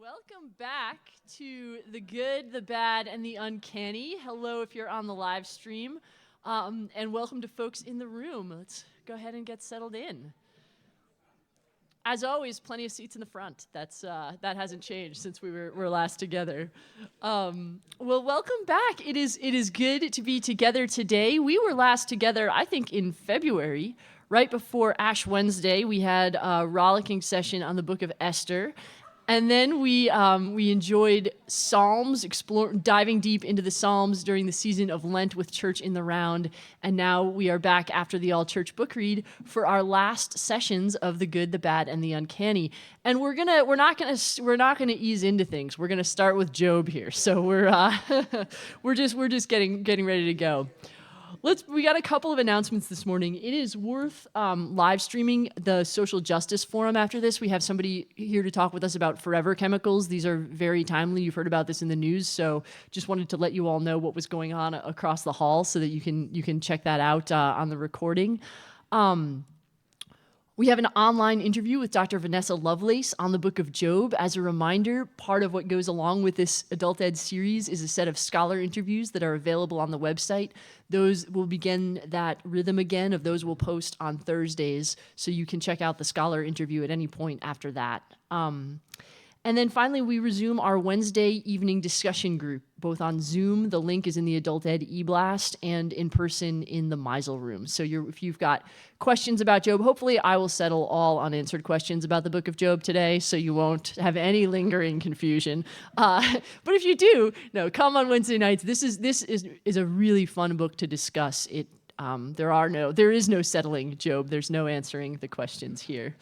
Welcome back to the good, the bad, and the uncanny. Hello if you're on the live stream, and welcome to folks in the room. Let's go ahead and get settled in. As always, plenty of seats in the front. That hasn't changed since we were last together. Well, welcome back. It is good to be together today. We were last together, I think, in February, right before Ash Wednesday. We had a rollicking session on the book of Esther. And then we enjoyed Psalms, diving deep into the Psalms during the season of Lent with Church in the Round. And now we are back after the all-church book read for our last sessions of the good, the bad, and the uncanny. And we're not gonna ease into things. We're gonna start with Job here. So we're just getting ready to go. We got a couple of announcements this morning. It is worth live streaming the social justice forum after this. We have somebody here to talk with us about forever chemicals. These are very timely. You've heard about this in the news, so just wanted to let you all know what was going on across the hall so that you can check that out on the recording. We have an online interview with Dr. Vanessa Lovelace on the book of Job. As a reminder, part of what goes along with this adult ed series is a set of scholar interviews that are available on the website. Those will begin that rhythm again of those will post on Thursdays, so you can check out the scholar interview at any point after that. And then finally, we resume our Wednesday evening discussion group, both on Zoom, the link is in the Adult Ed e-blast, and in person in the Meisel room. So if you've got questions about Job, hopefully I will settle all unanswered questions about the book of Job today, so you won't have any lingering confusion. But if you do, come on Wednesday nights. This is a really fun book to discuss. There is no settling Job. There's no answering the questions here.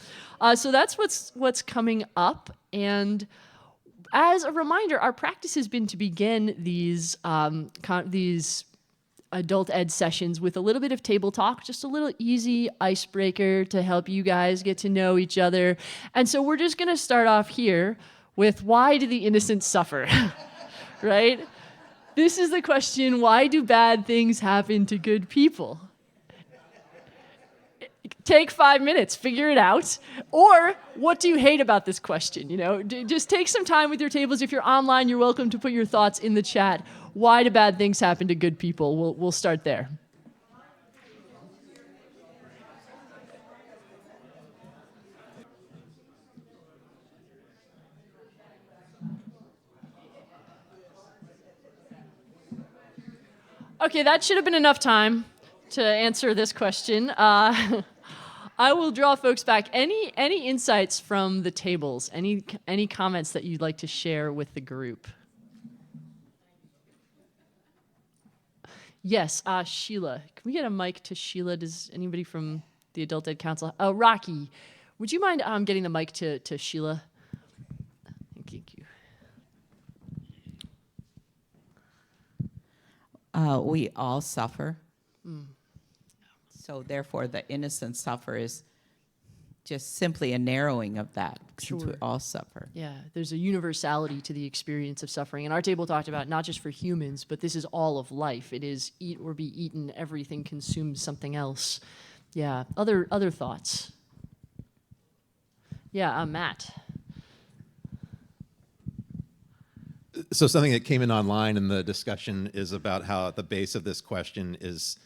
So that's what's coming up. And as a reminder, our practice has been to begin these adult ed sessions with a little bit of table talk, just a little easy icebreaker to help you guys get to know each other. And so we're just going to start off here with, why do the innocent suffer? Right? This is the question: why do bad things happen to good people? Take 5 minutes, figure it out. Or, what do you hate about this question? Just take some time with your tables. If you're online, you're welcome to put your thoughts in the chat. Why do bad things happen to good people? We'll start there. Okay, that should have been enough time to answer this question. I will draw folks back. Any insights from the tables? Any comments that you'd like to share with the group? Yes, Sheila. Can we get a mic to Sheila? Does anybody from the Adult Ed Council? Oh, Rocky, would you mind getting the mic to Sheila? Thank you. We all suffer. So therefore, the innocent suffer is just simply a narrowing of that, since we all suffer. Yeah, there's a universality to the experience of suffering. And our table talked about not just for humans, but this is all of life. It is eat or be eaten. Everything consumes something else. Yeah, other thoughts? Yeah, Matt. So something that came in online in the discussion is about how at the base of this question is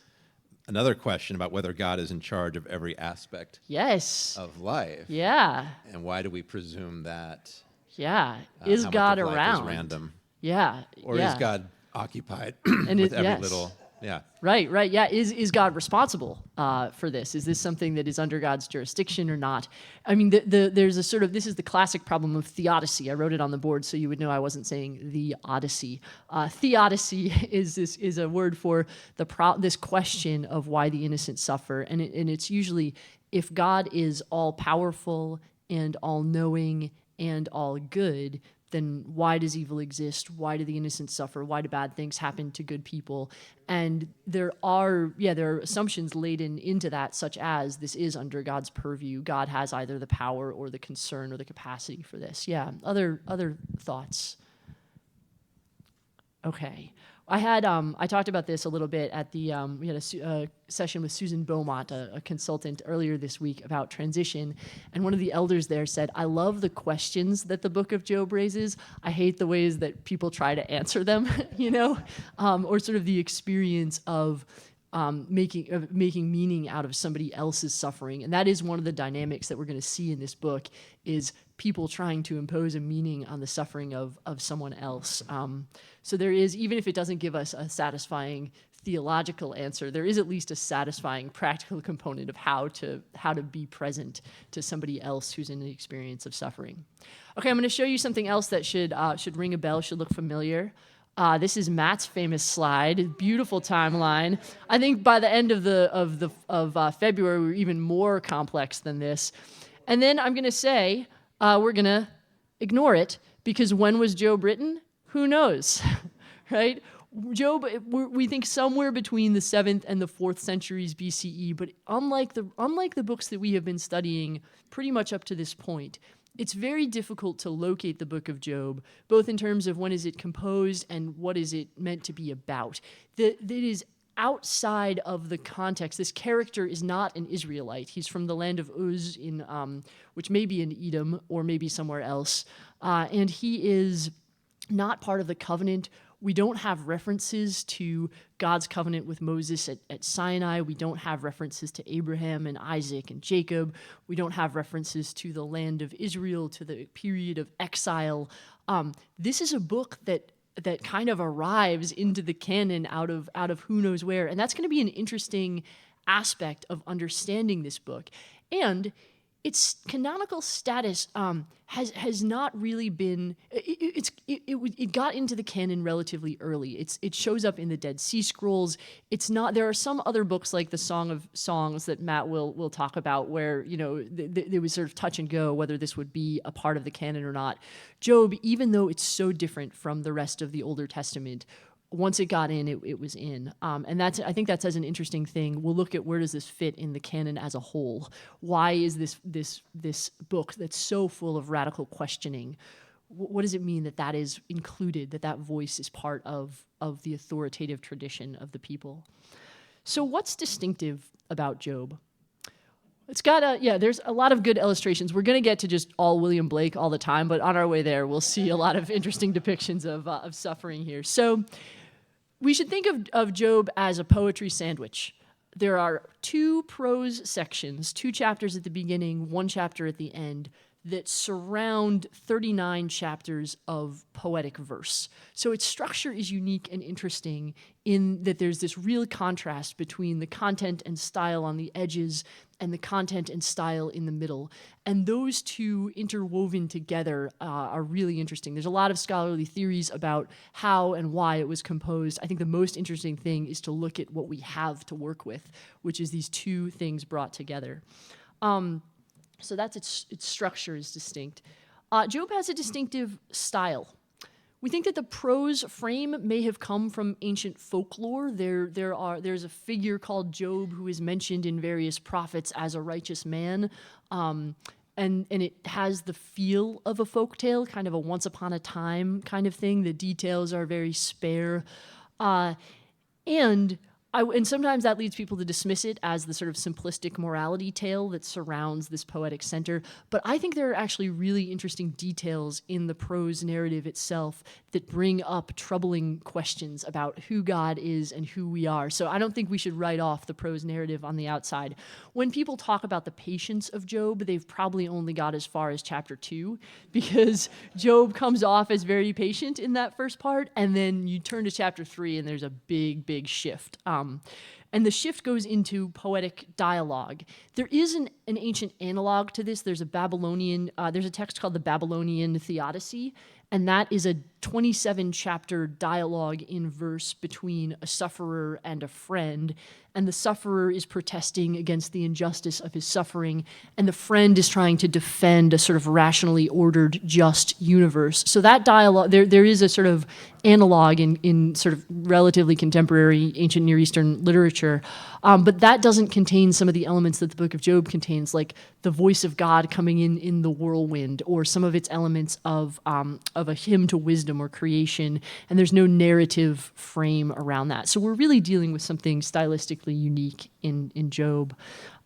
another question about whether God is in charge of every aspect of life. Yeah. And why do we presume that? Yeah. Is God around? Is random? Yeah. Or is God occupied with every little? Yeah. Right. Yeah. Is God responsible for this? Is this something that is under God's jurisdiction or not? I mean, there's a sort of, this is the classic problem of theodicy. I wrote it on the board so you would know I wasn't saying the Odyssey. Theodicy is a word for this question of why the innocent suffer, and it's usually, if God is all powerful and all knowing and all good, then why does evil exist? Why do the innocent suffer? Why do bad things happen to good people? And there are assumptions laden into that, such as this is under God's purview. God has either the power or the concern or the capacity for this. Yeah, other thoughts? Okay. I talked about this a little bit at the, we had a session with Susan Beaumont, a consultant, earlier this week about transition. And one of the elders there said, I love the questions that the book of Job raises. I hate the ways that people try to answer them, or sort of the experience of making meaning out of somebody else's suffering. And that is one of the dynamics that we're going to see in this book, is people trying to impose a meaning on the suffering of someone else. So there is, even if it doesn't give us a satisfying theological answer, there is at least a satisfying practical component of how to be present to somebody else who's in the experience of suffering. Okay, I'm going to show you something else that should ring a bell, should look familiar. This is Matt's famous slide, beautiful timeline. I think by the end of February, we were even more complex than this. And then I'm going to say we're going to ignore it, because when was Job written? Who knows, right? Job, we think somewhere between the 7th and the 4th centuries BCE, but unlike the books that we have been studying pretty much up to this point, it's very difficult to locate the book of Job, both in terms of when is it composed and what is it meant to be about. That is outside of the context. This character is not an Israelite. He's from the land of Uz, which may be in Edom or maybe somewhere else, and he is not part of the covenant. We don't have references to God's covenant with Moses at Sinai. We don't have references to Abraham and Isaac and Jacob. We don't have references to the land of Israel, to the period of exile. This is a book that kind of arrives into the canon out of who knows where, and that's going to be an interesting aspect of understanding this book. And its canonical status has not really been. It got into the canon relatively early. It shows up in the Dead Sea Scrolls. It's not. There are some other books like the Song of Songs that Matt will talk about, where there was sort of touch and go whether this would be a part of the canon or not. Job, even though it's so different from the rest of the Older Testament, once it got in, it was in. And I think that says an interesting thing. We'll look at where does this fit in the canon as a whole. Why is this book that's so full of radical questioning? What does it mean that is included, that voice is part of the authoritative tradition of the people? So what's distinctive about Job? It's got there's a lot of good illustrations. We're going to get to just all William Blake all the time, but on our way there, we'll see a lot of interesting depictions of suffering here. So we should think of Job as a poetry sandwich. There are 2 prose sections, 2 chapters at the beginning, 1 chapter at the end, that surround 39 chapters of poetic verse. So its structure is unique and interesting in that there's this real contrast between the content and style on the edges and the content and style in the middle. And those two interwoven together are really interesting. There's a lot of scholarly theories about how and why it was composed. I think the most interesting thing is to look at what we have to work with, which is these 2 things brought together. So that's its structure is distinct. Job has a distinctive style. We think that the prose frame may have come from ancient folklore. There's a figure called Job who is mentioned in various prophets as a righteous man, and it has the feel of a folktale, kind of a once upon a time kind of thing. The details are very spare, and sometimes that leads people to dismiss it as the sort of simplistic morality tale that surrounds this poetic center. But I think there are actually really interesting details in the prose narrative itself that bring up troubling questions about who God is and who we are. So I don't think we should write off the prose narrative on the outside. When people talk about the patience of Job, they've probably only got as far as chapter 2, because Job comes off as very patient in that first part, and then you turn to chapter 3 and there's a big shift. And the shift goes into poetic dialogue. There is an ancient analog to this. There's a text called the Babylonian Theodicy, and that is a 27-chapter dialogue in verse between a sufferer and a friend. And the sufferer is protesting against the injustice of his suffering, and the friend is trying to defend a sort of rationally ordered, just universe. So that dialogue, there is a sort of analog in sort of relatively contemporary ancient Near Eastern literature, but that doesn't contain some of the elements that the Book of Job contains, like the voice of God coming in the whirlwind, or some of its elements of a hymn to wisdom, wisdom or creation, and there's no narrative frame around that. So we're really dealing with something stylistically unique in Job.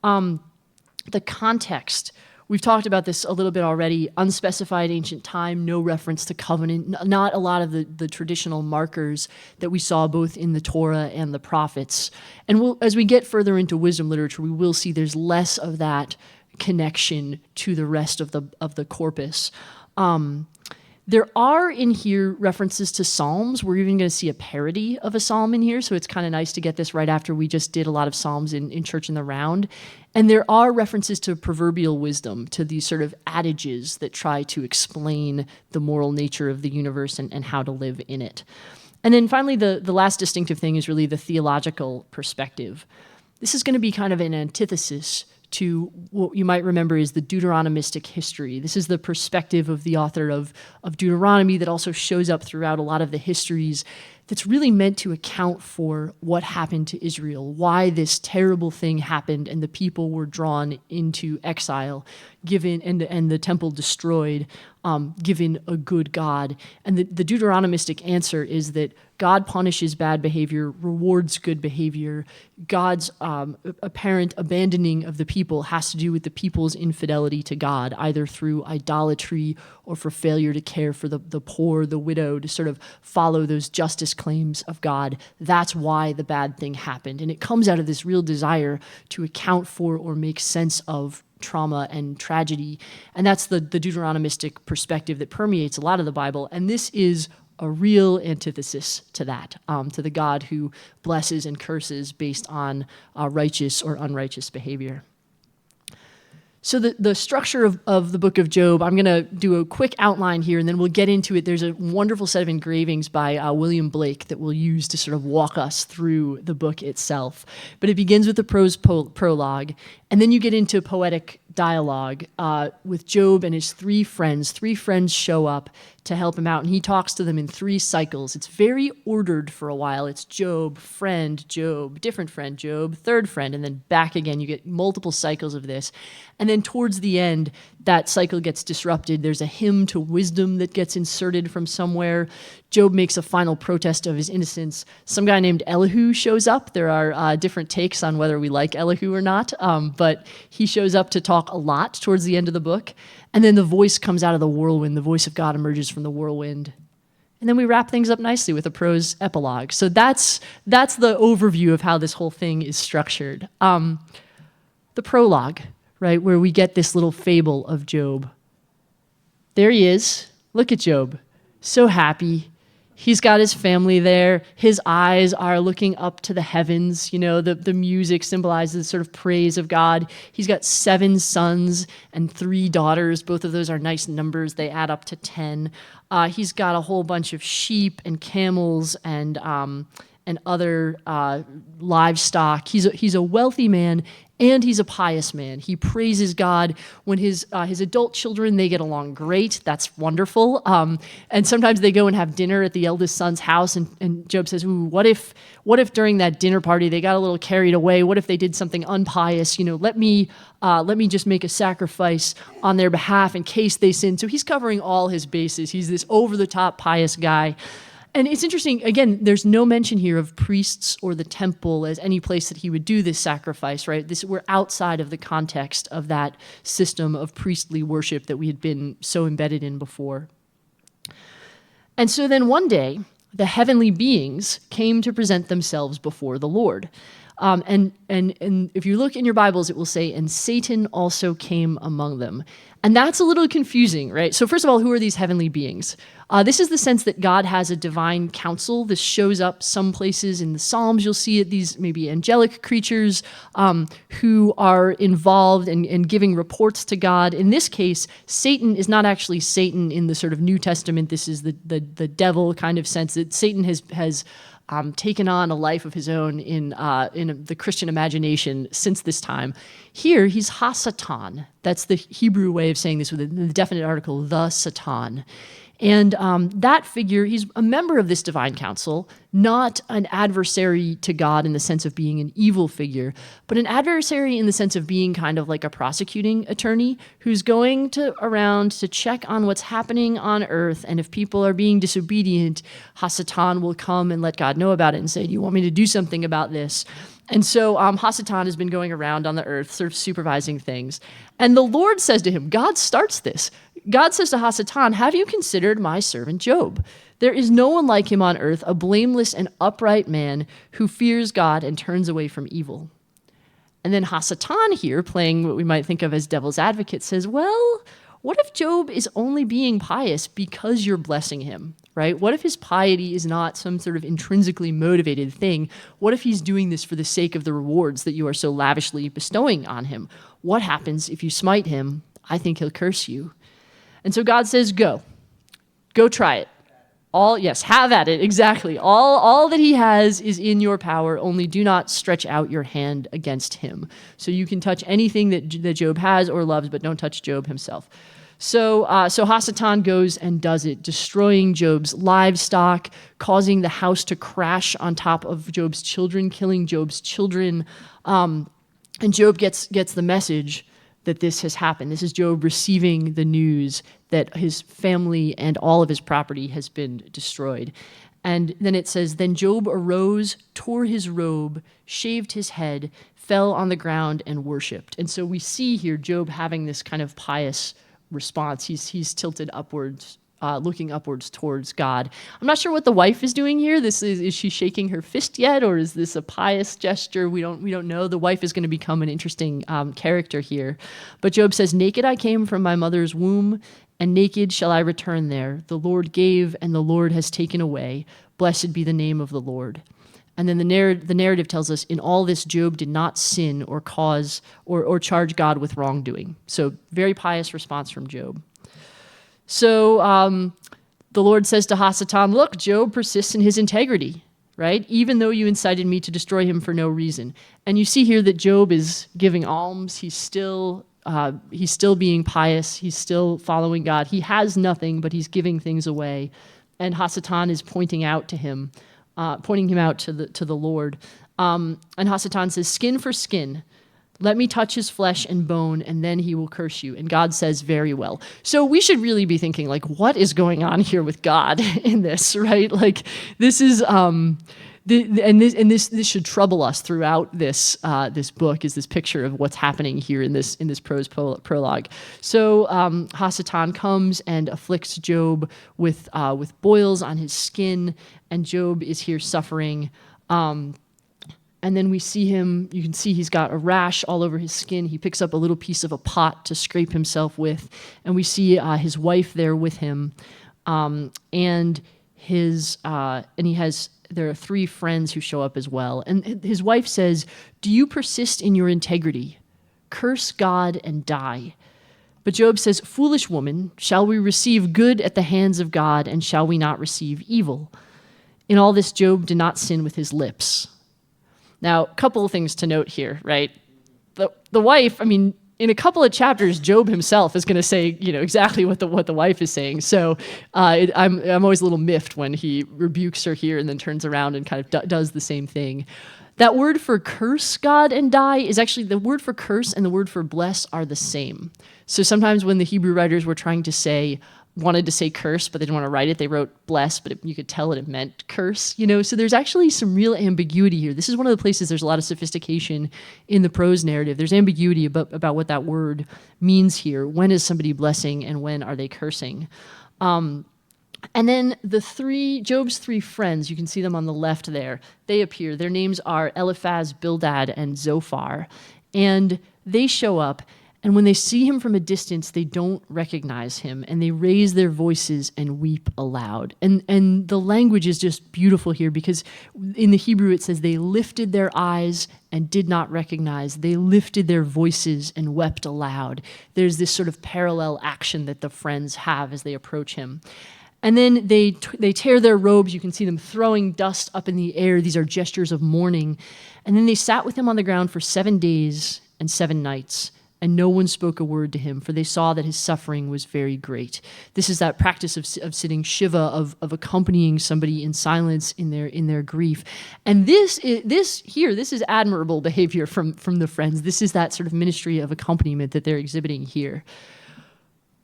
The context, we've talked about this a little bit already, unspecified ancient time, no reference to covenant, not a lot of the traditional markers that we saw both in the Torah and the prophets. And as we get further into wisdom literature, we will see there's less of that connection to the rest of the corpus. There are in here references to Psalms. We're even going to see a parody of a Psalm in here, so it's kind of nice to get this right after we just did a lot of Psalms in Church in the Round. And there are references to proverbial wisdom, to these sort of adages that try to explain the moral nature of the universe and how to live in it. And then finally, the last distinctive thing is really the theological perspective. This is going to be kind of an antithesis to what you might remember is the Deuteronomistic history. This is the perspective of the author of Deuteronomy that also shows up throughout a lot of the histories that's really meant to account for what happened to Israel, why this terrible thing happened and the people were drawn into exile, given and the temple destroyed, given a good God. And the Deuteronomistic answer is that God punishes bad behavior, rewards good behavior. God's apparent abandoning of the people has to do with the people's infidelity to God, either through idolatry or for failure to care for the poor, the widow, to sort of follow those justice claims of God. That's why the bad thing happened. And it comes out of this real desire to account for or make sense of trauma and tragedy. And that's the Deuteronomistic perspective that permeates a lot of the Bible. And this is a real antithesis to that, to the God who blesses and curses based on righteous or unrighteous behavior. So the structure of the book of Job, I'm going to do a quick outline here, and then we'll get into it. There's a wonderful set of engravings by William Blake that we'll use to sort of walk us through the book itself. But it begins with the prose prologue, and then you get into poetic dialogue with Job and his three friends. Three friends show up to help him out, and he talks to them in three cycles. It's very ordered for a while. It's Job, different friend, Job, third friend, and then back again. You get multiple cycles of this. And then towards the end, that cycle gets disrupted. There's a hymn to wisdom that gets inserted from somewhere. Job makes a final protest of his innocence. Some guy named Elihu shows up. There are different takes on whether we like Elihu or not, but he shows up to talk a lot towards the end of the book. And then the voice comes out of the whirlwind. The voice of God emerges from the whirlwind. And then we wrap things up nicely with a prose epilogue. So that's the overview of how this whole thing is structured. The prologue, right, where we get this little fable of Job. There he is. Look at Job. So happy. He's got his family there. His eyes are looking up to the heavens. You know, the music symbolizes sort of praise of God. He's got 7 sons and 3 daughters. Both of those are nice numbers. They add up to 10. He's got a whole bunch of sheep and camels and other livestock. He's a wealthy man, and he's a pious man. He praises God. When his adult children, they get along great. That's wonderful. And sometimes they go and have dinner at the eldest son's house, and Job says, "Ooh, what if during that dinner party they got a little carried away? What if they did something unpious? You know, let me just make a sacrifice on their behalf in case they sin." So he's covering all his bases. He's this over-the-top pious guy. And it's interesting, again, there's no mention here of priests or the temple as any place that he would do this sacrifice, right? We're outside of the context of that system of priestly worship that we had been so embedded in before. And so then one day, the heavenly beings came to present themselves before the Lord. And if you look in your Bibles, it will say, "And Satan also came among them." And that's a little confusing, right? So first of all, who are these heavenly beings? This is the sense that God has a divine council. This shows up some places in the Psalms. You'll see it, these maybe angelic creatures who are involved in giving reports to God. In this case, Satan is not actually Satan in the sort of New Testament. This is the devil kind of sense that Satan has taken on a life of his own in the Christian imagination since this time. Here, he's Ha-Satan. That's the Hebrew way of saying this with the definite article, the Satan. And that figure, he's a member of this divine council, not an adversary to God in the sense of being an evil figure, but an adversary in the sense of being kind of like a prosecuting attorney who's going around to check on what's happening on earth. And if people are being disobedient, Hasatan will come and let God know about it and say, do you want me to do something about this? And so Hasatan has been going around on the earth, sort of supervising things. And the Lord says to him, God starts this. God says to Hasatan, have you considered my servant Job? There is no one like him on earth, a blameless and upright man who fears God and turns away from evil. And then Hasatan here, playing what we might think of as devil's advocate, says, well, what if Job is only being pious because you're blessing him, right? What if his piety is not some sort of intrinsically motivated thing? What if he's doing this for the sake of the rewards that you are so lavishly bestowing on him? What happens if you smite him? I think he'll curse you. And so God says, go try it. Have at it, exactly. All that he has is in your power, only do not stretch out your hand against him. So you can touch anything that Job has or loves, but don't touch Job himself. So Hasatan goes and does it, destroying Job's livestock, causing the house to crash on top of Job's children, killing Job's children. And Job gets the message that this has happened. This is Job receiving the news that his family and all of his property has been destroyed. And then it says, then Job arose, tore his robe, shaved his head, fell on the ground and worshipped. And so we see here Job having this kind of pious response. He's tilted upwards, looking upwards towards God. I'm not sure what the wife is doing here. Is she shaking her fist yet, or is this a pious gesture? We don't know. The wife is going to become an interesting character here. But Job says, naked I came from my mother's womb, and naked shall I return there. The Lord gave, and the Lord has taken away. Blessed be the name of the Lord. And then the narrative tells us, in all this Job did not sin or cause or charge God with wrongdoing. So very pious response from Job. So the Lord says to Hasatan, look, Job persists in his integrity, right? Even though you incited me to destroy him for no reason. And you see here that Job is giving alms. He's still being pious. He's still following God. He has nothing, but he's giving things away. And Hasatan is pointing him out to the Lord. And Hasatan says, skin for skin. Let me touch his flesh and bone, and then he will curse you. And God says, very well. So we should really be thinking, like, what is going on here with God in this, right? Like, this is, this should trouble us throughout this book, is this picture of what's happening here in this prose prologue. So Hasatan comes and afflicts Job with boils on his skin, and Job is here suffering. And then we see him, you can see he's got a rash all over his skin. He picks up a little piece of a pot to scrape himself with. And we see his wife there with him. And there are 3 friends who show up as well. And his wife says, do you persist in your integrity? Curse God and die. But Job says, foolish woman, shall we receive good at the hands of God, and shall we not receive evil? In all this, Job did not sin with his lips. Now, a couple of things to note here, right? The wife, I mean, in a couple of chapters, Job himself is going to say, exactly what the wife is saying. So I'm always a little miffed when he rebukes her here and then turns around and kind of does the same thing. That word for curse God and die is actually, the word for curse and the word for bless are the same. So sometimes when the Hebrew writers were wanted to say curse, but they didn't want to write it, they wrote bless, but you could tell it meant curse, So there's actually some real ambiguity here. This is one of the places there's a lot of sophistication in the prose narrative. There's ambiguity about what that word means here. When is somebody blessing and when are they cursing? And then Job's 3 friends, you can see them on the left there, they appear. Their names are Eliphaz, Bildad, and Zophar. And they show up, and when they see him from a distance, they don't recognize him, and they raise their voices and weep aloud. And the language is just beautiful here, because in the Hebrew it says they lifted their eyes and did not recognize. They lifted their voices and wept aloud. There's this sort of parallel action that the friends have as they approach him. And then they tear their robes. You can see them throwing dust up in the air. These are gestures of mourning. And then they sat with him on the ground for 7 days and 7 nights. and no one spoke a word to him, for they saw that his suffering was very great. This is that practice of sitting shiva, of accompanying somebody in silence in their grief. And this is admirable behavior from the friends. This is that sort of ministry of accompaniment that they're exhibiting here.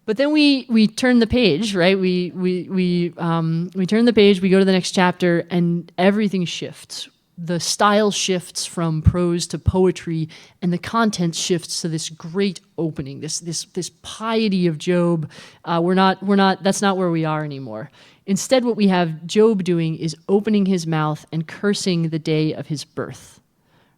But then we turn the page, right? We turn the page, we go to the next chapter, and everything shifts. The style shifts from prose to poetry, and the content shifts to this great opening, this piety of Job. That's not where we are anymore. Instead, what we have Job doing is opening his mouth and cursing the day of his birth,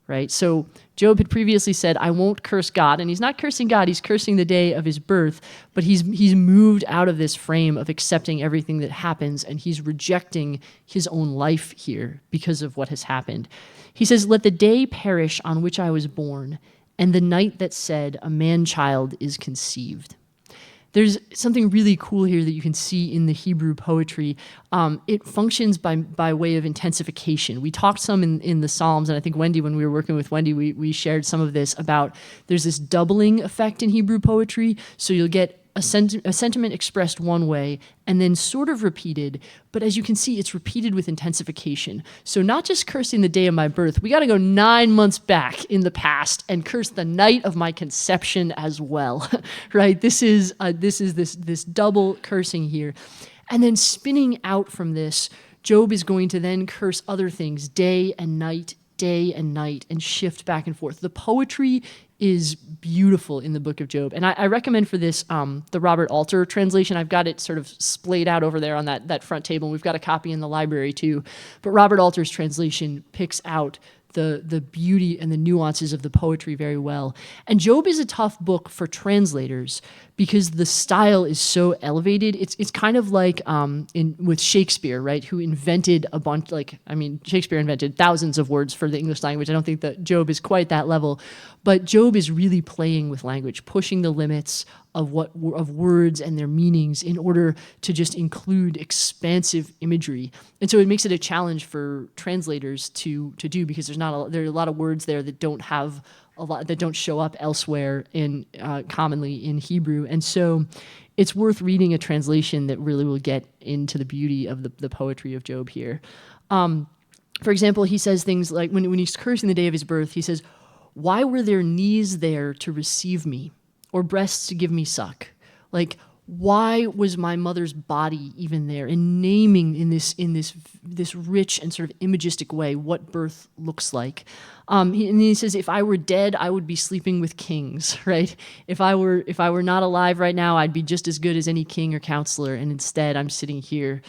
right? So Job had previously said, I won't curse God, and he's not cursing God, he's cursing the day of his birth, but he's moved out of this frame of accepting everything that happens, and he's rejecting his own life here because of what has happened. He says, let the day perish on which I was born, and the night that said, a man-child is conceived. There's something really cool here that you can see in the Hebrew poetry. It functions by way of intensification. We talked some in the Psalms, and I think Wendy, when we were working with Wendy, we shared some of this about there's this doubling effect in Hebrew poetry. So you'll get a sentiment expressed one way and then sort of repeated, but as you can see, it's repeated with intensification. So not just cursing the day of my birth, we got to go 9 months back in the past and curse the night of my conception as well, right? This is this double cursing here. And then spinning out from this, Job is going to then curse other things, day and night, and shift back and forth. The poetry is beautiful in the book of Job. And I recommend for this the Robert Alter translation. I've got it sort of splayed out over there on that front table. We've got a copy in the library too. But Robert Alter's translation picks out the beauty and the nuances of the poetry very well. And Job is a tough book for translators because the style is so elevated. It's kind of like with Shakespeare, right? Who invented a bunch, Shakespeare invented thousands of words for the English language. I don't think that Job is quite that level. But Job is really playing with language, pushing the limits of words and their meanings in order to just include expansive imagery. And so it makes it a challenge for translators to do because there are a lot of words there that don't have a lot, that don't show up elsewhere commonly in Hebrew. And so it's worth reading a translation that really will get into the beauty of the poetry of Job here. For example, he says things like, when he's cursing the day of his birth, he says, why were there knees there to receive me, or breasts to give me suck? Like, why was my mother's body even there? And naming in this rich and sort of imagistic way what birth looks like. And he says, if I were dead, I would be sleeping with kings, right? If I were not alive right now, I'd be just as good as any king or counselor. And instead, I'm sitting here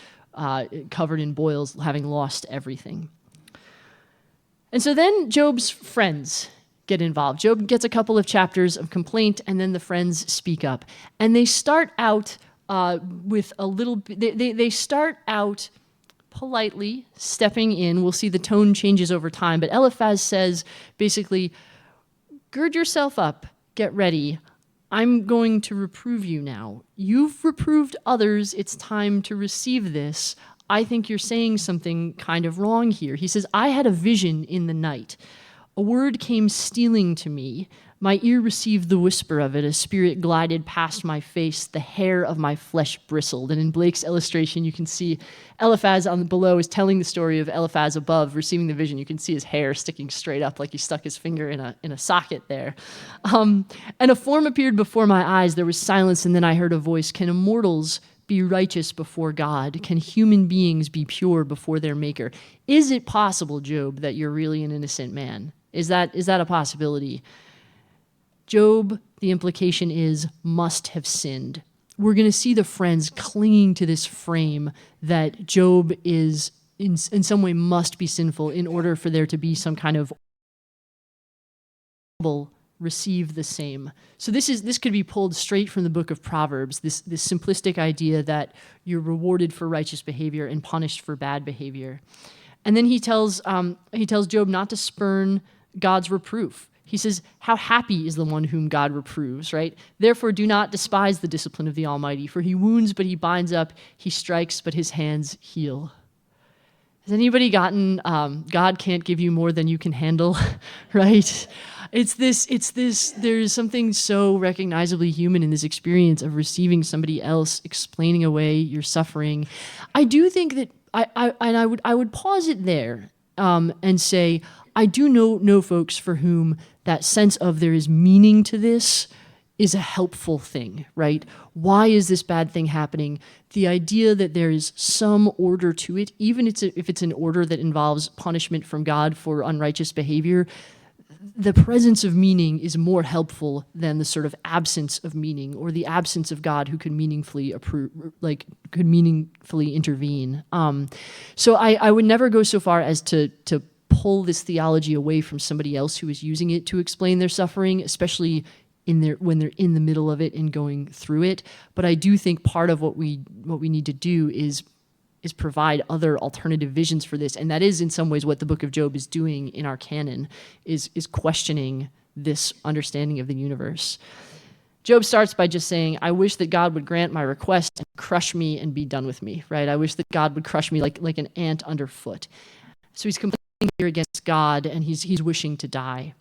covered in boils, having lost everything. And so then Job's friends get involved. Job gets a couple of chapters of complaint, and then the friends speak up. And they start out with a little bit, they start out politely stepping in. We'll see the tone changes over time, but Eliphaz says basically, gird yourself up, get ready. I'm going to reprove you now. You've reproved others, it's time to receive this. I think you're saying something kind of wrong here. He says, I had a vision in the night. A word came stealing to me. My ear received the whisper of it. A spirit glided past my face. The hair of my flesh bristled. And in Blake's illustration, you can see Eliphaz below is telling the story of Eliphaz above receiving the vision. You can see his hair sticking straight up like he stuck his finger in a socket there. And a form appeared before my eyes. There was silence, and then I heard a voice. Can immortals be righteous before God? Can human beings be pure before their maker? Is it possible, Job, that you're really an innocent man? Is that a possibility? Job, the implication is, must have sinned. We're going to see the friends clinging to this frame that Job is, in some way, must be sinful in order for there to be some kind of receive the same. So this could be pulled straight from the book of Proverbs, this simplistic idea that you're rewarded for righteous behavior and punished for bad behavior. And then he tells Job not to spurn God's reproof. He says, how happy is the one whom God reproves, right? Therefore, do not despise the discipline of the Almighty, for he wounds, but he binds up, he strikes, but his hands heal. Has anybody gotten God can't give you more than you can handle, right? It's this, there's something so recognizably human in this experience of receiving somebody else explaining away your suffering. I do think that I would pause it there and say, I do know folks for whom that sense of there is meaning to this is a helpful thing, right? Why is this bad thing happening? The idea that there is some order to it, even if it's an order that involves punishment from God for unrighteous behavior, the presence of meaning is more helpful than the sort of absence of meaning or the absence of God who could meaningfully intervene. So I would never go so far as to pull this theology away from somebody else who is using it to explain their suffering, especially when they're in the middle of it and going through it. But I do think part of what we need to do is provide other alternative visions for this. And that is in some ways what the book of Job is doing in our canon, is questioning this understanding of the universe. Job starts by just saying, I wish that God would grant my request and crush me and be done with me, right? I wish that God would crush me like an ant underfoot. So he's complaining here against God, and he's wishing to die.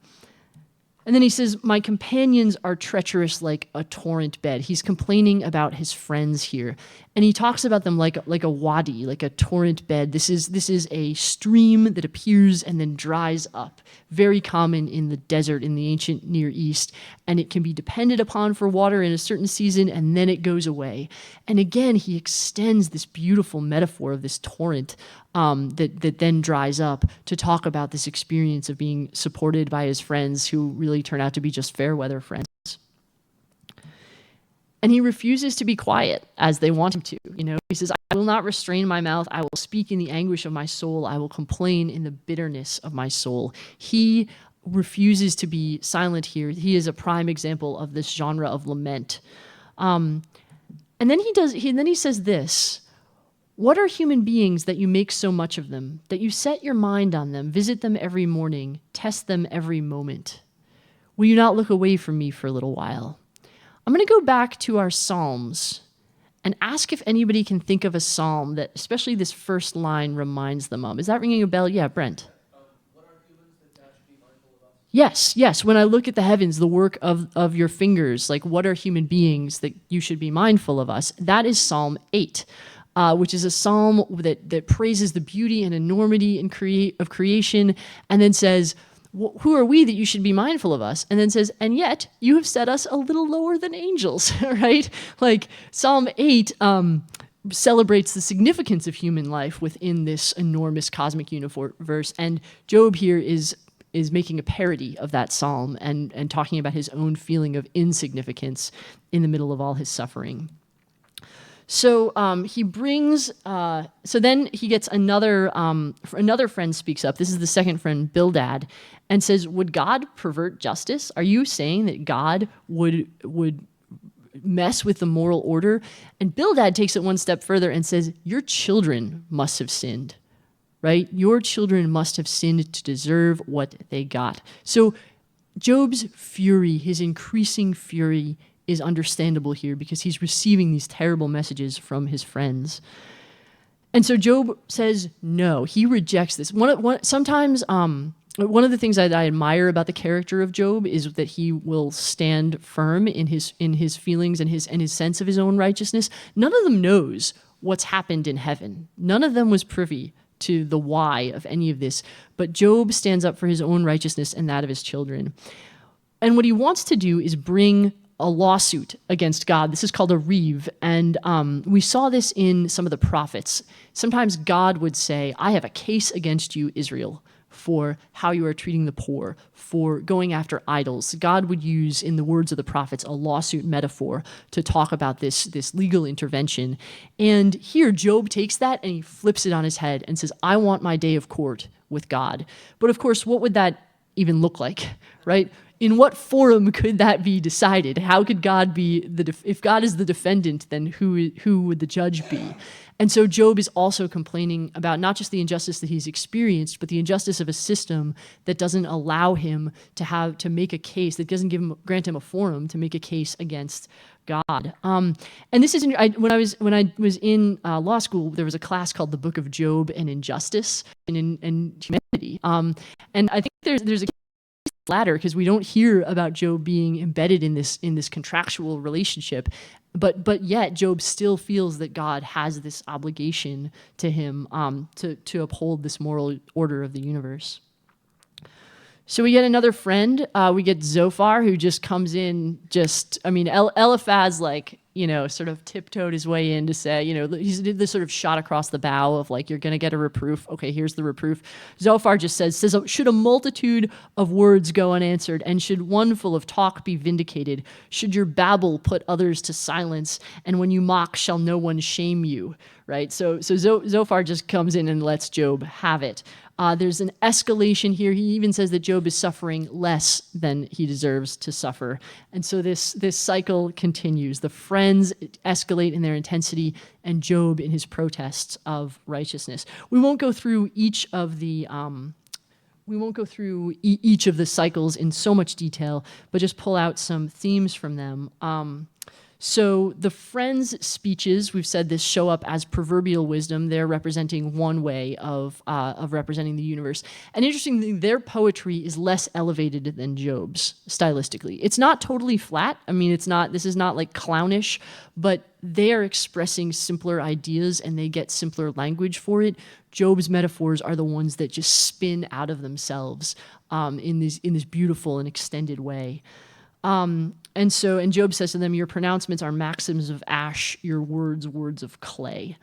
And then he says, my companions are treacherous like a torrent bed. He's complaining about his friends here. And he talks about them like a wadi, like a torrent bed. This is a stream that appears and then dries up. Very common in the desert in the ancient Near East. And it can be depended upon for water in a certain season, and then it goes away. And again, he extends this beautiful metaphor of this torrent that then dries up to talk about this experience of being supported by his friends who really turn out to be just fair weather friends. And he refuses to be quiet as they want him to. He says, I will not restrain my mouth. I will speak in the anguish of my soul. I will complain in the bitterness of my soul. He refuses to be silent here. He is a prime example of this genre of lament. And then he says this. What are human beings that you make so much of them, that you set your mind on them, visit them every morning, test them every moment? Will you not look away from me for a little while? I'm going to go back to our Psalms and ask if anybody can think of a psalm that, especially this first line, reminds them of. Is that ringing a bell? Yeah, Brent. What are humans that God should be mindful of us? Yes. When I look at the heavens, the work of your fingers, like what are human beings that you should be mindful of us? That is Psalm 8. Which is a psalm that praises the beauty and enormity of creation, and then says, who are we that you should be mindful of us? And then says, and yet you have set us a little lower than angels, right? Like Psalm 8 celebrates the significance of human life within this enormous cosmic universe, and Job here is making a parody of that psalm and talking about his own feeling of insignificance in the middle of all his suffering. So he brings, so then he gets another friend speaks up. This is the second friend, Bildad, and says, would God pervert justice? Are you saying that God would mess with the moral order? And Bildad takes it one step further and says, your children must have sinned, right? Your children must have sinned to deserve what they got. So Job's fury, his increasing fury, is understandable here because he's receiving these terrible messages from his friends. And so Job says no, he rejects this. Sometimes one of the things that I admire about the character of Job is that he will stand firm in his feelings and his sense of his own righteousness. None of them knows what's happened in heaven. None of them was privy to the why of any of this. But Job stands up for his own righteousness and that of his children. And what he wants to do is bring a lawsuit against God. This is called a reeve, and we saw this in some of the prophets. Sometimes God would say, I have a case against you, Israel, for how you are treating the poor, for going after idols. God would use, in the words of the prophets, a lawsuit metaphor to talk about this legal intervention. And here Job takes that and he flips it on his head and says, I want my day of court with God. But of course, what would that even look like, right? In what forum could that be decided? How could God be if God is the defendant, then who would the judge be? And so Job is also complaining about not just the injustice that he's experienced, but the injustice of a system that doesn't allow him to make a case, that doesn't grant him a forum to make a case against God. And this is when I was in law school, there was a class called the Book of Job and Injustice and Humanity. And I think there's a ladder because we don't hear about Job being embedded in this contractual relationship, but yet Job still feels that God has this obligation to him to uphold this moral order of the universe. So we get another friend. We get Zophar, who just comes in. Eliphaz, sort of tiptoed his way in to say, he did this sort of shot across the bow of you're going to get a reproof. Okay, here's the reproof. Zophar just says, should a multitude of words go unanswered, and should one full of talk be vindicated? Should your babble put others to silence, and when you mock, shall no one shame you? Right? So Zophar just comes in and lets Job have it. There's an escalation here. He even says that Job is suffering less than he deserves to suffer. And so this cycle continues. The friends escalate in their intensity, and Job in his protests of righteousness. We won't go through each of the cycles in so much detail, but just pull out some themes from them. So the friends' speeches, we've said this, show up as proverbial wisdom. They're representing one way of representing the universe. And interestingly, their poetry is less elevated than Job's stylistically. It's not totally flat. This is not clownish, but they are expressing simpler ideas and they get simpler language for it. Job's metaphors are the ones that just spin out of themselves in this beautiful and extended way. And Job says to them, your pronouncements are maxims of ash, your words of clay.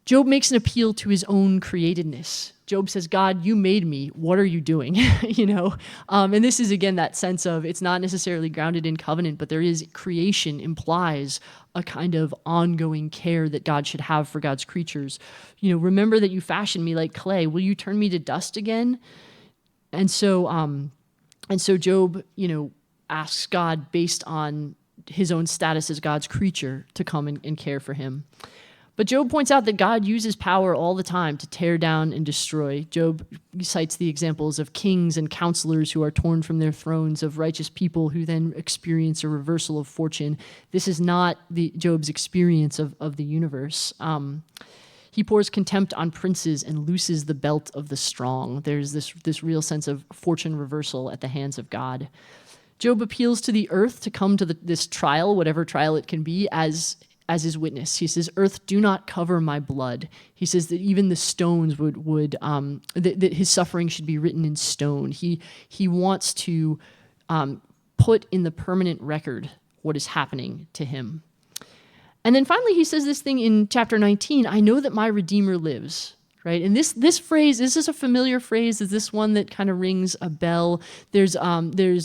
Job makes an appeal to his own createdness. Job says, God, you made me. What are you doing? And this is, again, that sense of it's not necessarily grounded in covenant, but there is creation implies a kind of ongoing care that God should have for God's creatures. Remember that you fashioned me like clay. Will you turn me to dust again? And so Job, asks God, based on his own status as God's creature, to come and care for him. But Job points out that God uses power all the time to tear down and destroy. Job cites the examples of kings and counselors who are torn from their thrones, of righteous people who then experience a reversal of fortune. This is not Job's experience of the universe. He pours contempt on princes and looses the belt of the strong. There's this real sense of fortune reversal at the hands of God. Job appeals to the earth to come to this trial, whatever trial it can be, as his witness. He says, earth, do not cover my blood. He says that even the stones that his suffering should be written in stone. He wants to put in the permanent record what is happening to him. And then finally, he says this thing in chapter 19, I know that my Redeemer lives. Right? And this phrase, is this a familiar phrase? Is this one that kind of rings a bell? There's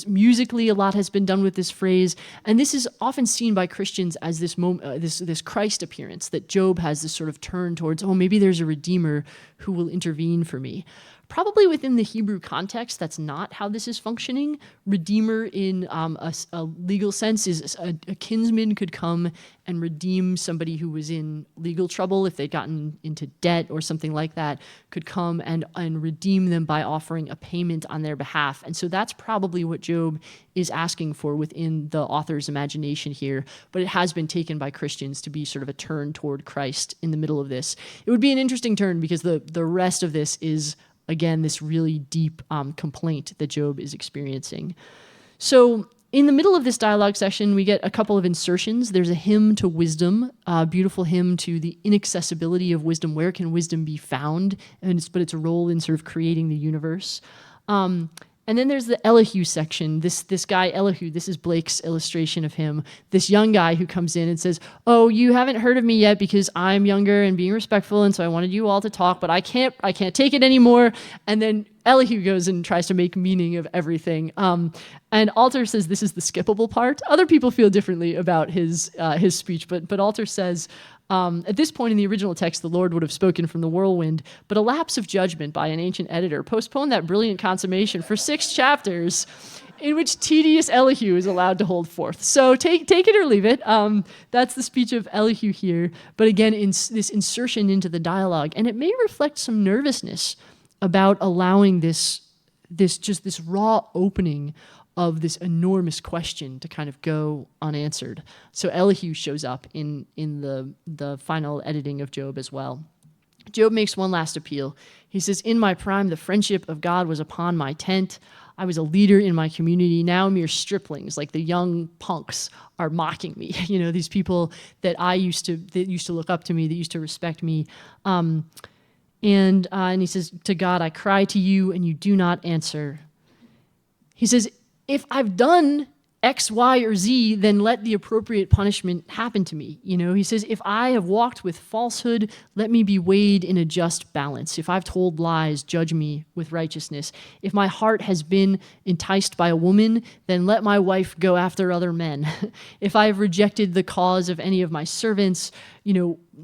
musically a lot has been done with this phrase, and this is often seen by Christians as this Christ appearance, that Job has this sort of turn towards, maybe there's a Redeemer who will intervene for me. Probably within the Hebrew context, that's not how this is functioning. Redeemer in a legal sense is a kinsman could come and redeem somebody who was in legal trouble if they'd gotten into debt or something like that, could come and redeem them by offering a payment on their behalf. And so that's probably what Job is asking for within the author's imagination here, but it has been taken by Christians to be sort of a turn toward Christ in the middle of this. It would be an interesting turn because the rest of this is, again, this really deep complaint that Job is experiencing. So in the middle of this dialogue session, we get a couple of insertions. There's a hymn to wisdom, a beautiful hymn to the inaccessibility of wisdom. Where can wisdom be found? But its role in sort of creating the universe. And then there's the Elihu section. This guy, Elihu, this is Blake's illustration of him. This young guy who comes in and says, oh, you haven't heard of me yet because I'm younger and being respectful, and so I wanted you all to talk, but I can't take it anymore. And then Elihu goes and tries to make meaning of everything. And Alter says this is the skippable part. Other people feel differently about his speech, but Alter says, at this point in the original text, the Lord would have spoken from the whirlwind, but a lapse of judgment by an ancient editor postponed that brilliant consummation for 6 chapters. in which tedious Elihu is allowed to hold forth. So take it or leave it. That's the speech of Elihu here. But again, this insertion into the dialogue, and it may reflect some nervousness about allowing this raw opening of this enormous question to kind of go unanswered. So Elihu shows up in the final editing of Job as well. Job makes one last appeal. He says, "In my prime, the friendship of God was upon my tent. I was a leader in my community. Now mere striplings, like the young punks, are mocking me." These people that used to look up to me, that used to respect me. And he says, "To God, I cry to you, and you do not answer." He says, if I've done X, Y, or Z, then let the appropriate punishment happen to me. He says, if I have walked with falsehood, let me be weighed in a just balance. If I've told lies, judge me with righteousness. If my heart has been enticed by a woman, then let my wife go after other men. If I have rejected the cause of any of my servants,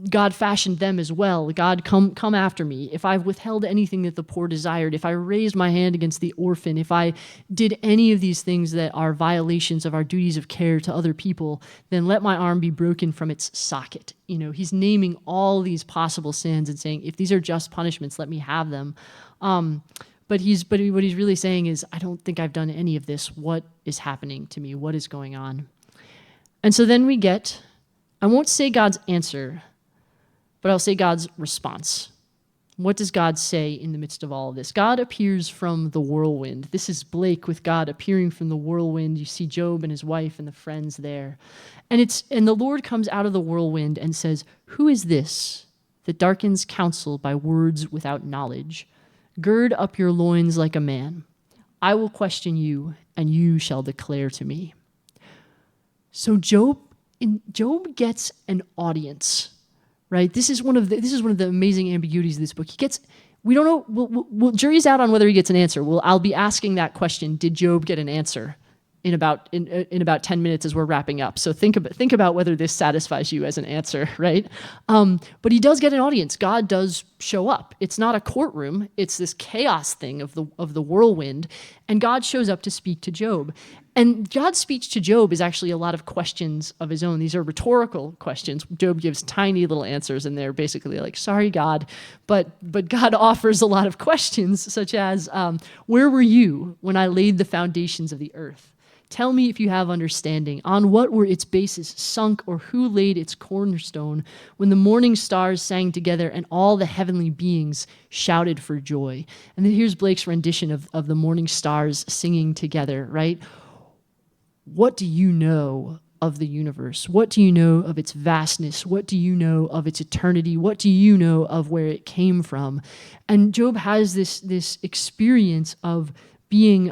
God fashioned them as well. God, come after me. If I've withheld anything that the poor desired, if I raised my hand against the orphan, if I did any of these things that are violations of our duties of care to other people, then let my arm be broken from its socket. He's naming all these possible sins and saying, if these are just punishments, let me have them. But what he's really saying is, I don't think I've done any of this. What is happening to me? What is going on? And so then we get, I won't say God's answer, but I'll say God's response. What does God say in the midst of all of this? God appears from the whirlwind. This is Blake with God appearing from the whirlwind. You see Job and his wife and the friends there. And the Lord comes out of the whirlwind and says, "Who is this that darkens counsel by words without knowledge? Gird up your loins like a man. I will question you, and you shall declare to me." So Job gets an audience, right? This is one of the amazing ambiguities of this book. We don't know. We'll jury's out on whether he gets an answer. I'll be asking that question. Did Job get an answer? In about 10 minutes as we're wrapping up. So think about whether this satisfies you as an answer, right? But he does get an audience. God does show up. It's not a courtroom. It's this chaos thing of the whirlwind, and God shows up to speak to Job. And God's speech to Job is actually a lot of questions of his own. These are rhetorical questions. Job gives tiny little answers, and they're basically like, "Sorry, God," but God offers a lot of questions, such as, "Where were you when I laid the foundations of the earth? Tell me if you have understanding. On what were its bases sunk, or who laid its cornerstone, when the morning stars sang together and all the heavenly beings shouted for joy?" And then here's Blake's rendition of the morning stars singing together, right? What do you know of the universe? What do you know of its vastness? What do you know of its eternity? What do you know of where it came from? And Job has this experience of being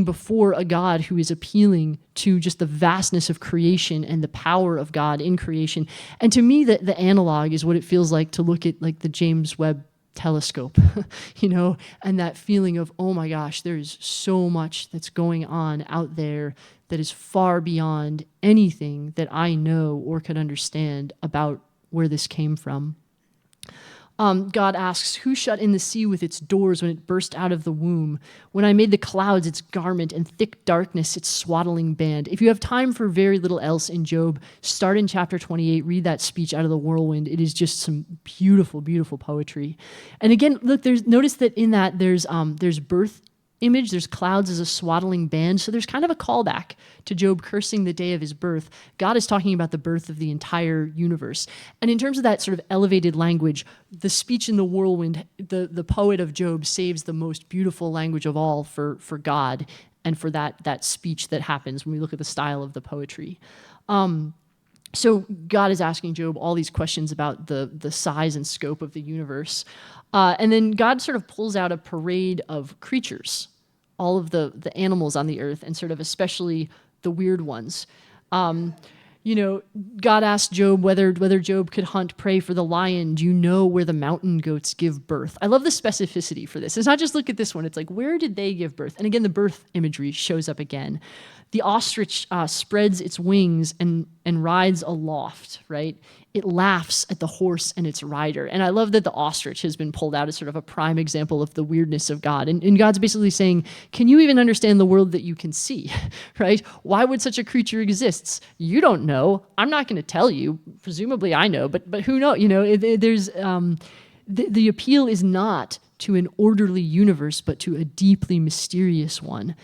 before a God who is appealing to just the vastness of creation and the power of God in creation. And to me, the analog is what it feels like to look at like the James Webb telescope, and that feeling of, oh my gosh, there's so much that's going on out there that is far beyond anything that I know or could understand about where this came from. God asks, "Who shut in the sea with its doors when it burst out of the womb? When I made the clouds its garment and thick darkness its swaddling band?" If you have time for very little else in Job, start in chapter 28, read that speech out of the whirlwind. It is just some beautiful, beautiful poetry. And again, look, notice that in that there's birth image, there's clouds as a swaddling band. So there's kind of a callback to Job cursing the day of his birth. God is talking about the birth of the entire universe. And in terms of that sort of elevated language, the speech in the whirlwind, the poet of Job saves the most beautiful language of all for God and for that speech that happens when we look at the style of the poetry. So God is asking Job all these questions about the size and scope of the universe. And then God sort of pulls out a parade of creatures, all of the animals on the earth, and sort of especially the weird ones. God asked Job whether Job could hunt prey for the lion. Do you know where the mountain goats give birth? I love the specificity for this. It's not just look at this one. It's like, where did they give birth? And again, the birth imagery shows up again. The ostrich spreads its wings and rides aloft, right? it laughs at the horse and its rider. And I love that the ostrich has been pulled out as sort of a prime example of the weirdness of God. And God's basically saying, can you even understand the world that you can see, right? Why would such a creature exist? You don't know. I'm not going to tell you. Presumably I know, but who knows? You know, there's the appeal is not to an orderly universe, but to a deeply mysterious one.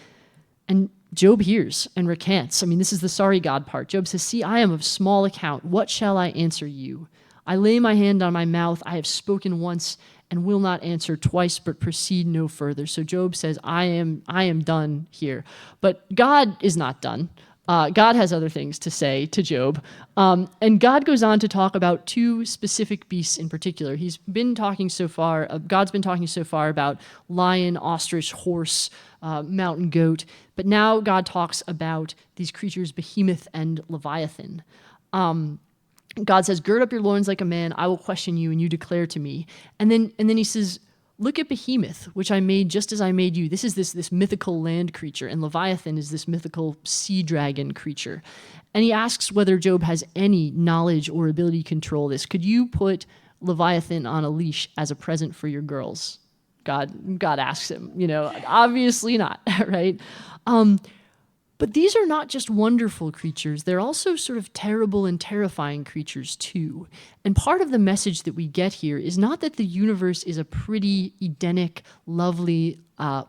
And Job hears and recants. I mean, this is the sorry God part. Job says, see, I am of small account. What shall I answer you? I lay my hand on my mouth. I have spoken once and will not answer twice, but proceed no further. So Job says, I am done here. But God is not done. God has other things to say to Job. And God goes on to talk about two specific beasts in particular. God's been talking so far about lion, ostrich, horse, mountain goat. But now God talks about these creatures, behemoth and leviathan. God says, gird up your loins like a man. I will question you and you declare to me. And then he says, look at behemoth, which I made just as I made you. This is this mythical land creature, and Leviathan is this mythical sea dragon creature. And he asks whether Job has any knowledge or ability to control this. Could you put Leviathan on a leash as a present for your girls? God asks him, obviously not, right? But these are not just wonderful creatures. They're also sort of terrible and terrifying creatures too. And part of the message that we get here is not that the universe is a pretty, Edenic, lovely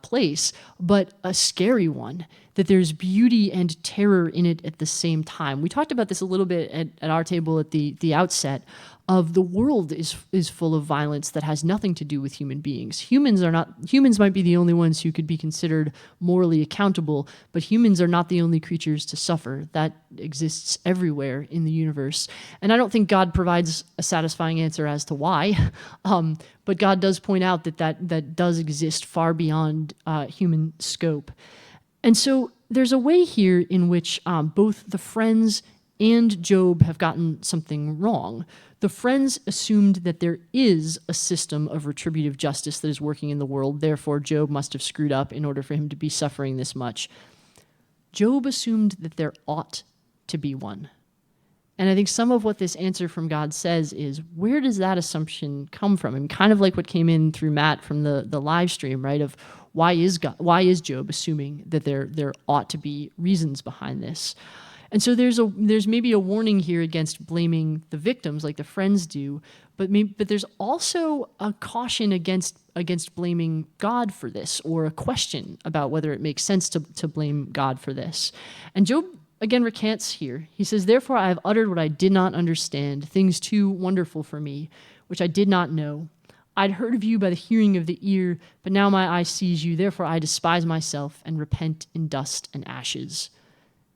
place, but a scary one, that there's beauty and terror in it at the same time. We talked about this a little bit at our table at the outset, of the world is full of violence that has nothing to do with human beings. Humans might be the only ones who could be considered morally accountable, but humans are not the only creatures to suffer. That exists everywhere in the universe. And I don't think God provides a satisfying answer as to why, but God does point out that does exist far beyond human scope. And so there's a way here in which both the friends and Job have gotten something wrong. The friends assumed that there is a system of retributive justice that is working in the world, therefore Job must have screwed up in order for him to be suffering this much. Job assumed that there ought to be one. And I think some of what this answer from God says is, where does that assumption come from? And kind of like what came in through Matt from the live stream, right? Of why is Job assuming that there ought to be reasons behind this? And so there's maybe a warning here against blaming the victims like the friends do, but there's also a caution against blaming God for this, or a question about whether it makes sense to blame God for this. And Job again recants here. He says, therefore I have uttered what I did not understand, things too wonderful for me, which I did not know. I'd heard of you by the hearing of the ear, but now my eye sees you, therefore I despise myself and repent in dust and ashes.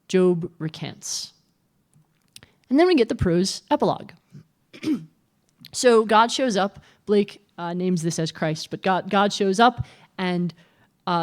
Job recants. And then we get the prose epilogue. So God shows up. Blake names this as Christ, but God shows up and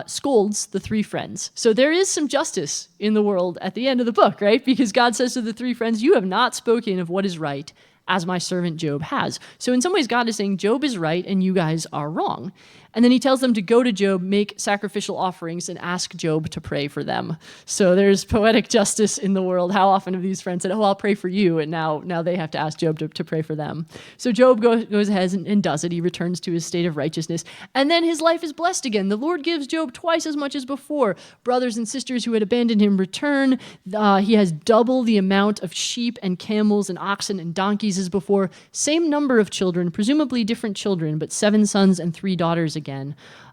scolds the three friends. So there is some justice in the world at the end of the book, right? Because God says to the three friends, you have not spoken of what is right, as my servant Job has. So in some ways, God is saying Job is right and you guys are wrong. And then he tells them to go to Job, make sacrificial offerings, and ask Job to pray for them. So there's poetic justice in the world. How often have these friends said, oh, I'll pray for you, and now they have to ask Job to pray for them. So Job goes ahead and does it. He returns to his state of righteousness. And then his life is blessed again. The Lord gives Job twice as much as before. Brothers and sisters who had abandoned him return. He has double the amount of sheep and camels and oxen and donkeys as before. Same number of children, presumably different children, but 7 sons and 3 daughters again.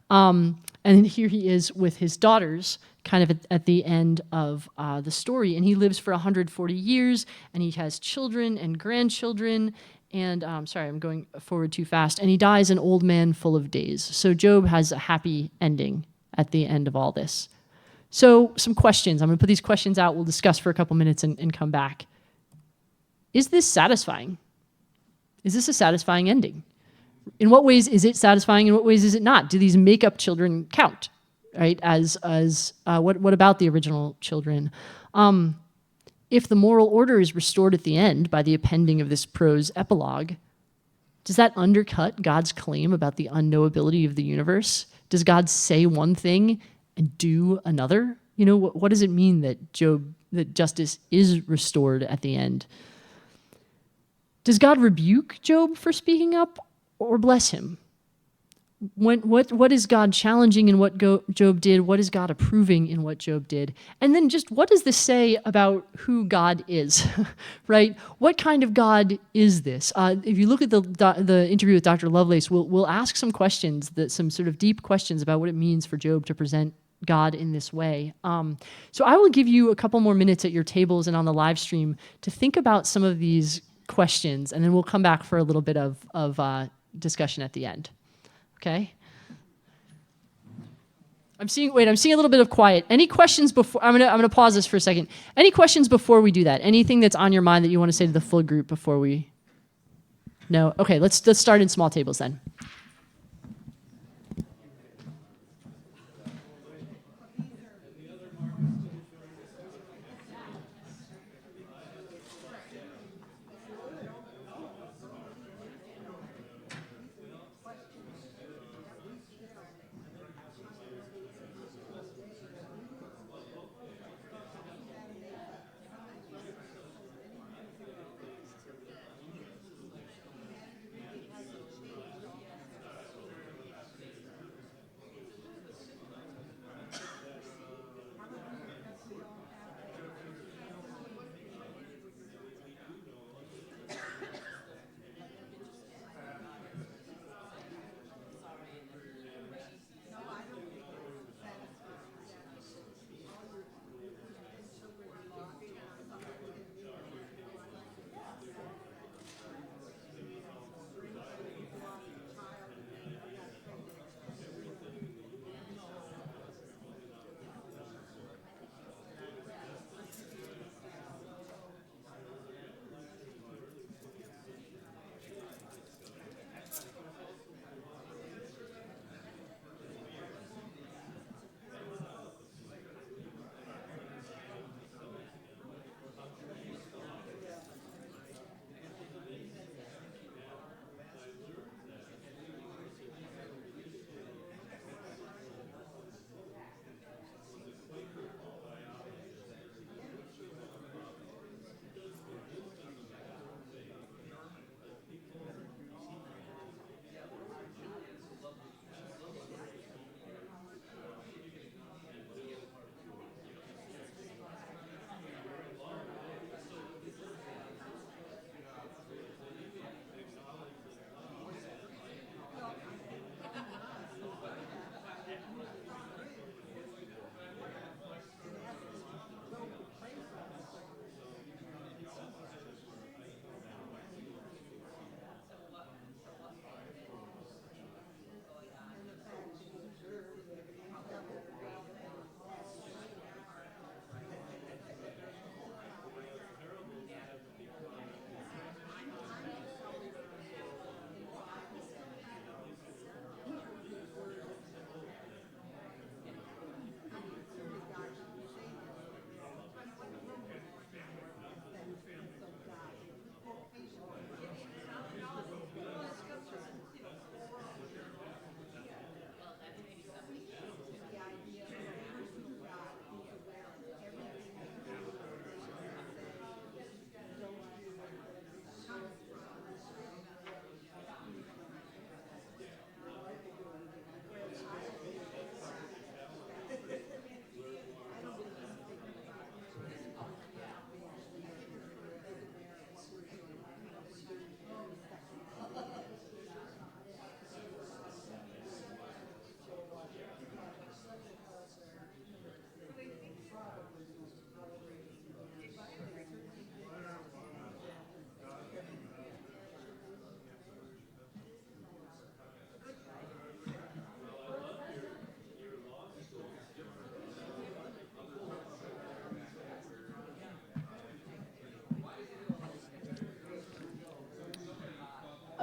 And here he is with his daughters kind of at the end of the story. And he lives for 140 years, and he has children and grandchildren. And sorry, I'm going forward too fast. And he dies an old man full of days. So Job has a happy ending at the end of all this. So some questions. I'm going to put these questions out. We'll discuss for a couple minutes and come back. Is this satisfying? Is this a satisfying ending? In what ways is it satisfying? In what ways is it not? Do these make-up children count, right? What about the original children? If the moral order is restored at the end by the appending of this prose epilogue, does that undercut God's claim about the unknowability of the universe? Does God say one thing and do another? What does it mean that justice is restored at the end? Does God rebuke Job for speaking up or bless him? What is God challenging in what Job did? What is God approving in what Job did? And then just what does this say about who God is, right? What kind of God is this? If you look at the interview with Dr. Lovelace, we'll ask some questions, some sort of deep questions about what it means for Job to present God in this way. So I will give you a couple more minutes at your tables and on the live stream to think about some of these questions, and then we'll come back for a little bit of discussion at the end. Okay. I'm seeing a little bit of quiet. Any questions before? I'm gonna pause this for a second. Any questions before we do that? Anything that's on your mind that you want to say to the full group before we? No. Okay. Let's start in small tables then.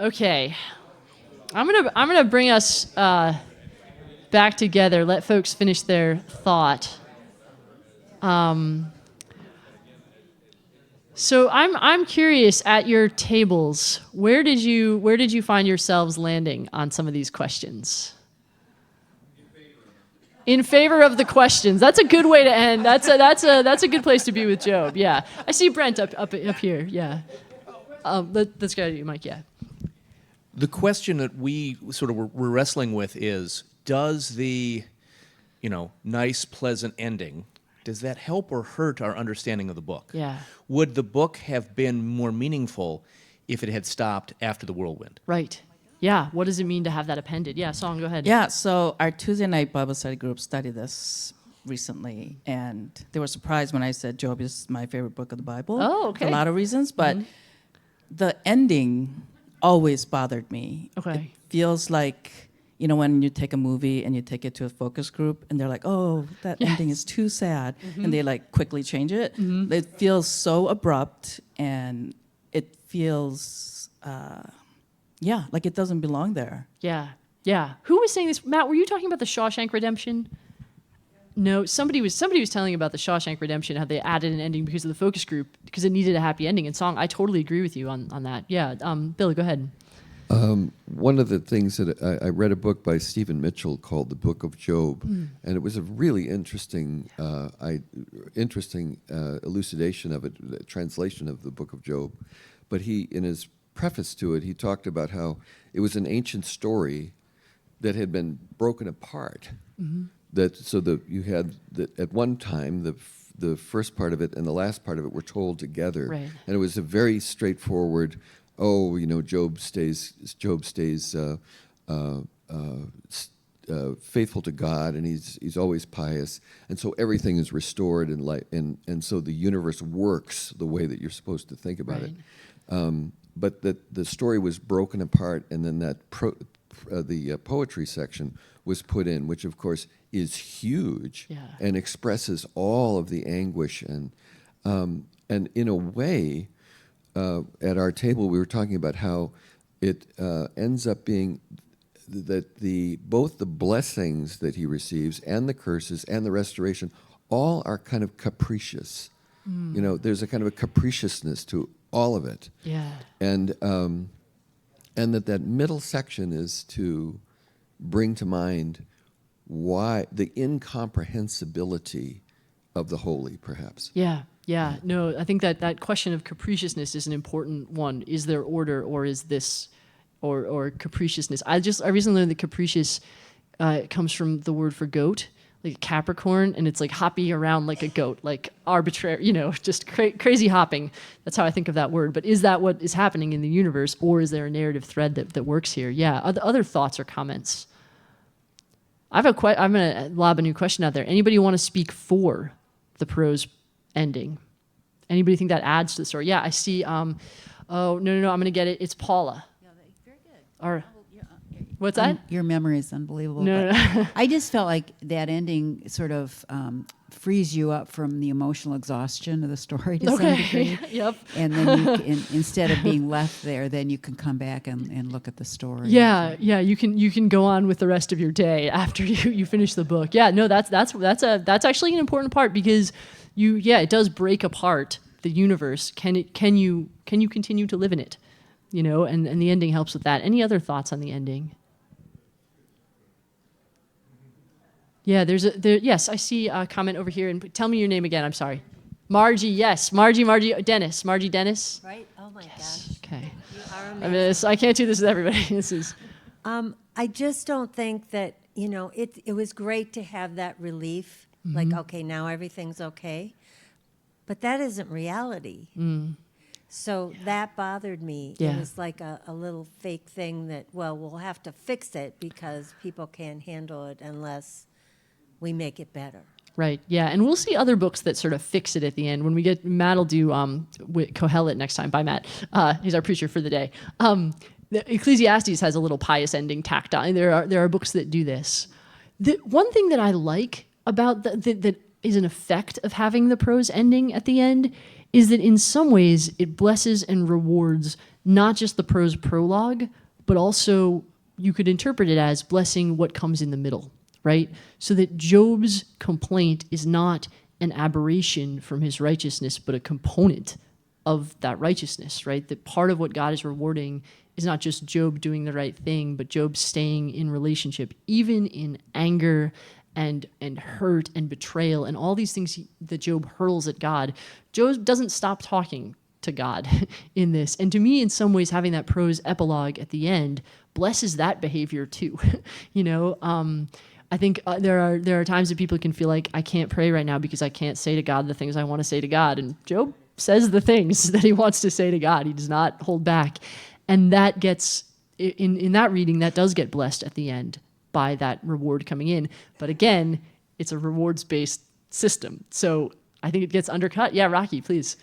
Okay, I'm gonna bring us back together. Let folks finish their thought. So I'm curious, at your tables, where did you find yourselves landing on some of these questions? In favor of the questions. That's a good way to end. That's a good place to be with Job. Yeah, I see Brent up here. Yeah. Let's go to you, Mike. Yeah. The question that we sort of we're wrestling with is, does the, nice, pleasant ending, does that help or hurt our understanding of the book? Yeah. Would the book have been more meaningful if it had stopped after the whirlwind? Right. Yeah. What does it mean to have that appended? Yeah. Song, go ahead. Yeah, so our Tuesday night Bible study group studied this recently, and they were surprised when I said Job is my favorite book of the Bible. Oh, okay. For a lot of reasons, but the ending always bothered me. Okay. It feels like, when you take a movie and you take it to a focus group and they're like, oh, that ending is too sad, and they like quickly change it. It feels so abrupt, and it feels, like it doesn't belong there. Yeah. Yeah. Who was saying this? Matt, were you talking about the Shawshank Redemption? No, somebody was telling about the Shawshank Redemption, how they added an ending because of the focus group, because it needed a happy ending. And Song, I totally agree with you on that. Yeah. Billy, go ahead. One of the things that I read a book by Stephen Mitchell called The Book of Job, and it was a really interesting elucidation of it, translation of the Book of Job. But he, in his preface to it, he talked about how it was an ancient story that had been broken apart. You had at one time the first part of it and the last part of it were told together, Right. and it was a very straightforward. Job stays faithful to God, and he's always pious, and so everything is restored, and so the universe works the way that you're supposed to think about Right. it. But the story was broken apart, and then that the poetry section was put in, which of course is huge and expresses all of the anguish, and in a way. At our table, we were talking about how it ends up being that both the blessings that he receives and the curses and the restoration all are kind of capricious. There's a kind of a capriciousness to all of it. Yeah. And that middle section is to bring to mind why the incomprehensibility of the holy, perhaps. Yeah. Yeah, no, I think that question of capriciousness is an important one. Is there order, or is this, or capriciousness? I recently learned that capricious comes from the word for goat, like Capricorn, and it's like hopping around like a goat, like arbitrary, just crazy hopping. That's how I think of that word. But is that what is happening in the universe, or is there a narrative thread that works here? Yeah. Other thoughts or comments? I'm going to lob a new question out there. Anybody want to speak for the prose ending? Anybody think that adds to the story? Yeah, I see. No, I'm going to get it. It's Paula. Yeah, very good. Or, what's that? Your memory is unbelievable. No. I just felt like that ending sort of frees you up from the emotional exhaustion of the story to some degree. Yep. And then you can, instead of being left there, then you can come back and look at the story. Yeah. You can go on with the rest of your day after you finish the book. Yeah. No, that's actually an important part, because it does break apart the universe. Can you continue to live in it? And the ending helps with that. Any other thoughts on the ending? Yeah, yes, I see a comment over here, and tell me your name again. I'm sorry. Margie, yes. Margie Dennis. Margie Dennis. Right? Oh my gosh. Okay. You are amazing. I can't do this with everybody. This is. I just don't think that, it was great to have that relief. Like, okay, now everything's okay. But that isn't reality. So that bothered me. Yeah. It was like a little fake thing that, we'll have to fix it because people can't handle it unless we make it better. Right, yeah, and we'll see other books that sort of fix it at the end. When we get, Matt will do Kohelet next time. Bye, Matt. He's our preacher for the day. The Ecclesiastes has a little pious ending tacked on. There are books that do this. The one thing that I like about that is an effect of having the prose ending at the end is that in some ways it blesses and rewards not just the prose prologue, but also you could interpret it as blessing what comes in the middle, right? So that Job's complaint is not an aberration from his righteousness, but a component of that righteousness, right? That part of what God is rewarding is not just Job doing the right thing, but Job staying in relationship, even in anger and hurt and betrayal and all these things that Job hurls at God. Job doesn't stop talking to God in this. And to me, in some ways, having that prose epilogue at the end blesses that behavior too. I think there are times that people can feel like, I can't pray right now because I can't say to God the things I want to say to God. And Job says the things that he wants to say to God. He does not hold back. And that gets, in that reading, that does get blessed at the end by that reward coming in. But again, it's a rewards-based system. So I think it gets undercut. Yeah, Rocky, please.